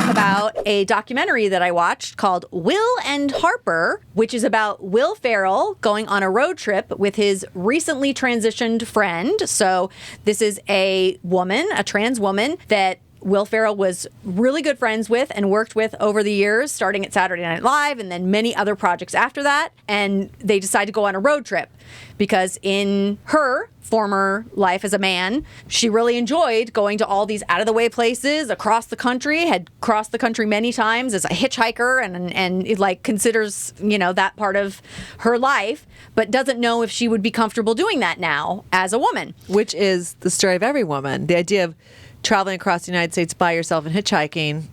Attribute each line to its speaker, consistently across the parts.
Speaker 1: talk about a documentary that I watched called Will and Harper, which is about Will Ferrell going on a road trip with his recently transitioned friend. So this is a woman, a trans woman that Will Ferrell was really good friends with and worked with over the years, starting at Saturday Night Live and then many other projects after that. And they decided to go on a road trip because in her former life as a man, she really enjoyed going to all these out-of-the-way places across the country, had crossed the country many times as a hitchhiker and it, like, considers, you know, that part of her life, but doesn't know if she would be comfortable doing that now as a woman.
Speaker 2: Which is the story of every woman. The idea of traveling across the United States by yourself and hitchhiking.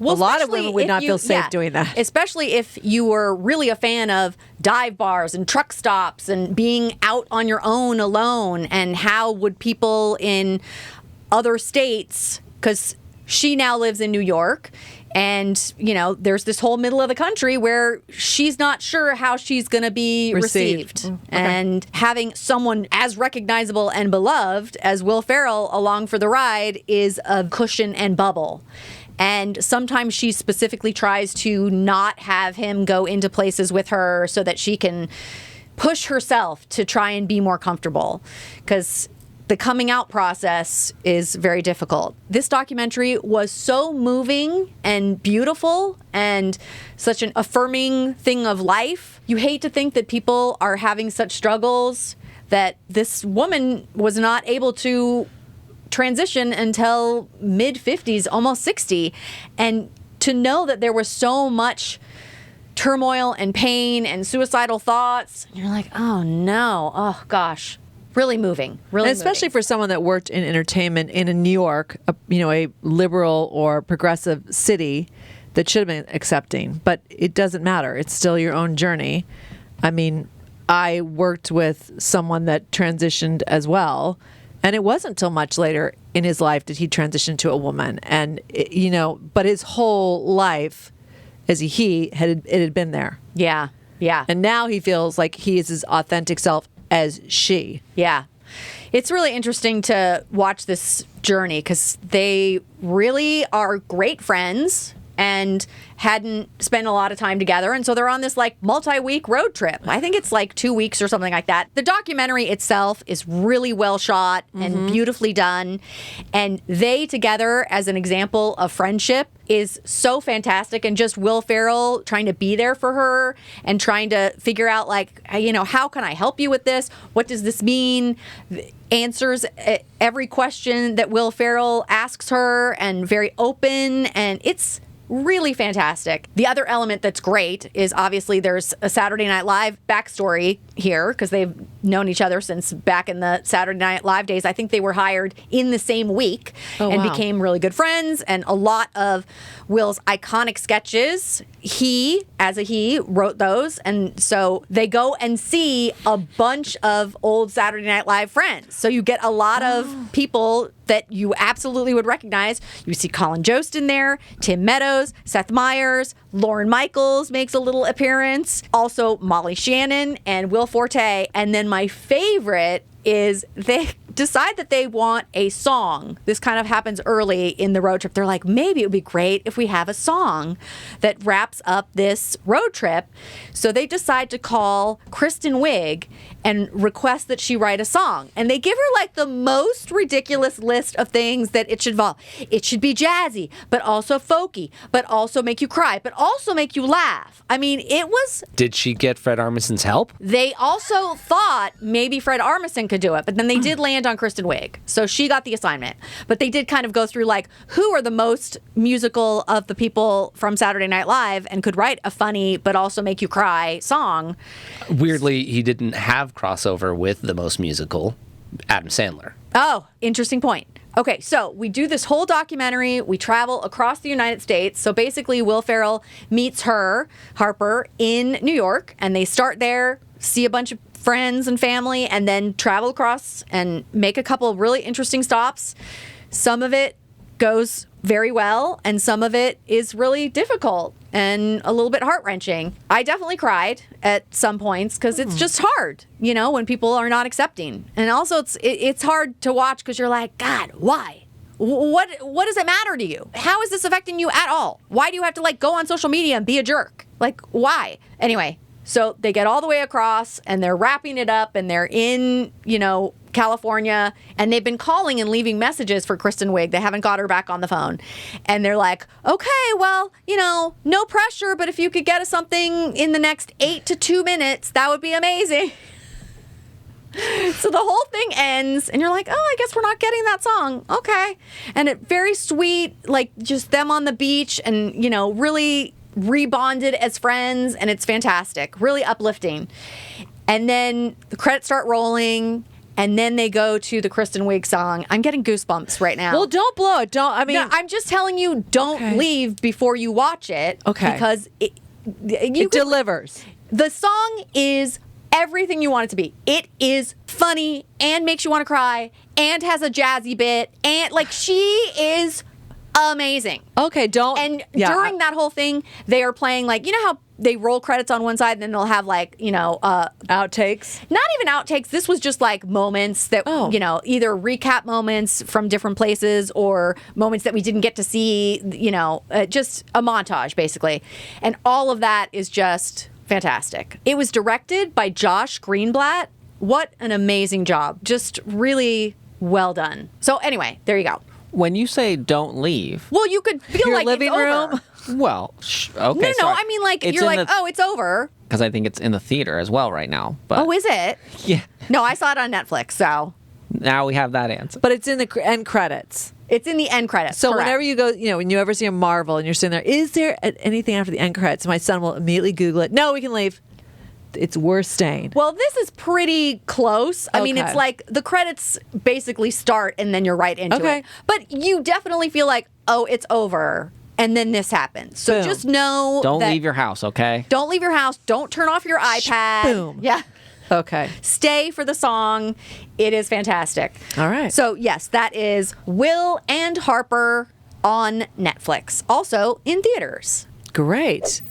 Speaker 2: Well, a lot of women would not feel safe doing that.
Speaker 1: Especially if you were really a fan of dive bars and truck stops and being out on your own alone. And how would people in other states, because she now lives in New York, and, you know, there's this whole middle of the country where she's not sure how she's going to be received. Okay. And having someone as recognizable and beloved as Will Ferrell along for the ride is a cushion and bubble. And sometimes she specifically tries to not have him go into places with her so that she can push herself to try and be more comfortable. Because the coming out process is very difficult. This documentary was so moving and beautiful and such an affirming thing of life. You hate to think that people are having such struggles, that this woman was not able to transition until mid-50s, almost 60. And to know that there was so much turmoil and pain and suicidal thoughts, you're like, oh no, oh gosh. Really moving, really
Speaker 2: and especially for someone that worked in entertainment in New York, a liberal or progressive city that should have been accepting. But it doesn't matter. It's still your own journey. I mean, I worked with someone that transitioned as well, and it wasn't until much later in his life did he transition to a woman. And, but his whole life as it had been there.
Speaker 1: Yeah, yeah.
Speaker 2: And now he feels like he is his authentic self as she.
Speaker 1: Yeah. It's really interesting to watch this journey because they really are great friends and hadn't spent a lot of time together. And so they're on this like multi-week road trip. I think it's like 2 weeks or something like that. The documentary itself is really well shot and beautifully done. And they together as an example of friendship is so fantastic. And just Will Ferrell trying to be there for her and trying to figure out like, how can I help you with this? What does this mean? Answers every question that Will Ferrell asks her and very open. And it's really fantastic. The other element that's great is obviously there's a Saturday Night Live backstory here because they've known each other since back in the Saturday Night Live days. I think they were hired in the same week became really good friends. And a lot of Will's iconic sketches, he wrote those. And so they go and see a bunch of old Saturday Night Live friends. So you get a lot of people that you absolutely would recognize. You see Colin Jost in there, Tim Meadows, Seth Meyers, Lorne Michaels makes a little appearance. Also Molly Shannon and Will Forte. And then my favorite is they decide that they want a song. This kind of happens early in the road trip. They're like, maybe it would be great if we have a song that wraps up this road trip. So they decide to call Kristen Wiig and request that she write a song. And they give her like the most ridiculous list of things that it should involve. It should be jazzy, but also folky, but also make you cry, but also make you laugh. I mean, it was...
Speaker 3: Did she get Fred Armisen's help?
Speaker 1: They also thought maybe Fred Armisen could do it, but then they did land on Kristen Wiig. So she got the assignment. But they did kind of go through like, who are the most musical of the people from Saturday Night Live and could write a funny but also make you cry song.
Speaker 3: Weirdly, he didn't have crossover with the most musical, Adam Sandler.
Speaker 1: Oh, interesting point. Okay, so we do this whole documentary. We travel across the United States. So basically, Will Ferrell meets her, Harper, in New York, and they start there, see a bunch of friends and family, and then travel across and make a couple of really interesting stops. Some of it goes very well, and some of it is really difficult and a little bit heart-wrenching. I definitely cried at some points because it's just hard, when people are not accepting. And also it's hard to watch because you're like, God, why? What does it matter to you? How is this affecting you at all? Why do you have to like go on social media and be a jerk? Like, why? Anyway, so they get all the way across and they're wrapping it up and they're in, California, and they've been calling and leaving messages for Kristen Wiig. They haven't got her back on the phone. And they're like, okay, well, no pressure, but if you could get us something in the next 8 to 2 minutes, that would be amazing. So the whole thing ends, and you're like, oh, I guess we're not getting that song. Okay. And it very sweet, like just them on the beach and, really rebonded as friends, and it's fantastic. Really uplifting. And then the credits start rolling, and then they go to the Kristen Wiig song. I'm getting goosebumps right now.
Speaker 2: Well, don't blow it. No,
Speaker 1: I'm just telling you, don't leave before you watch it.
Speaker 2: Okay.
Speaker 1: Because it
Speaker 2: delivers.
Speaker 1: The song is everything you want it to be. It is funny and makes you want to cry and has a jazzy bit, and like she is amazing.
Speaker 2: Okay,
Speaker 1: during that whole thing, they are playing like, how they roll credits on one side and then they'll have like,
Speaker 2: outtakes.
Speaker 1: Not even outtakes. This was just like moments that, either recap moments from different places or moments that we didn't get to see, just a montage basically. And all of that is just fantastic. It was directed by Josh Greenblatt. What an amazing job. Just really well done. So anyway, there you go.
Speaker 4: When you say don't leave,
Speaker 1: well, you could feel
Speaker 2: your
Speaker 1: like
Speaker 2: living
Speaker 1: it's
Speaker 2: room.
Speaker 1: Over.
Speaker 4: Well, okay.
Speaker 1: No,
Speaker 4: sorry.
Speaker 1: I mean like
Speaker 4: It's
Speaker 1: you're
Speaker 4: in
Speaker 1: like, oh, it's over.
Speaker 4: Because I think it's in the theater as well right now. But
Speaker 1: Oh, is it?
Speaker 4: yeah,
Speaker 1: No, I saw it on Netflix, so
Speaker 4: now we have that answer.
Speaker 2: But it's in the end credits.
Speaker 1: it's in the end credits.
Speaker 2: So
Speaker 1: correct.
Speaker 2: whenever you go, when you ever see a Marvel and you're sitting there, is there anything after the end credits? My son will immediately Google it. No, we can leave. It's worth staying.
Speaker 1: Well, this is pretty close. I mean,
Speaker 2: Okay.
Speaker 1: it's like the credits basically start and then you're right into
Speaker 2: Okay.
Speaker 1: it. But you definitely feel like, oh, it's over. And then this happens. So
Speaker 2: Boom.
Speaker 1: just know
Speaker 4: Don't
Speaker 1: that
Speaker 4: leave your house, okay?
Speaker 1: Don't leave your house. Don't turn off your iPad.
Speaker 2: Boom.
Speaker 1: Yeah.
Speaker 2: Okay.
Speaker 1: Stay for the song. It is fantastic.
Speaker 2: All right.
Speaker 1: So, yes, that is Will and Harper on Netflix. Also in theaters.
Speaker 2: Great.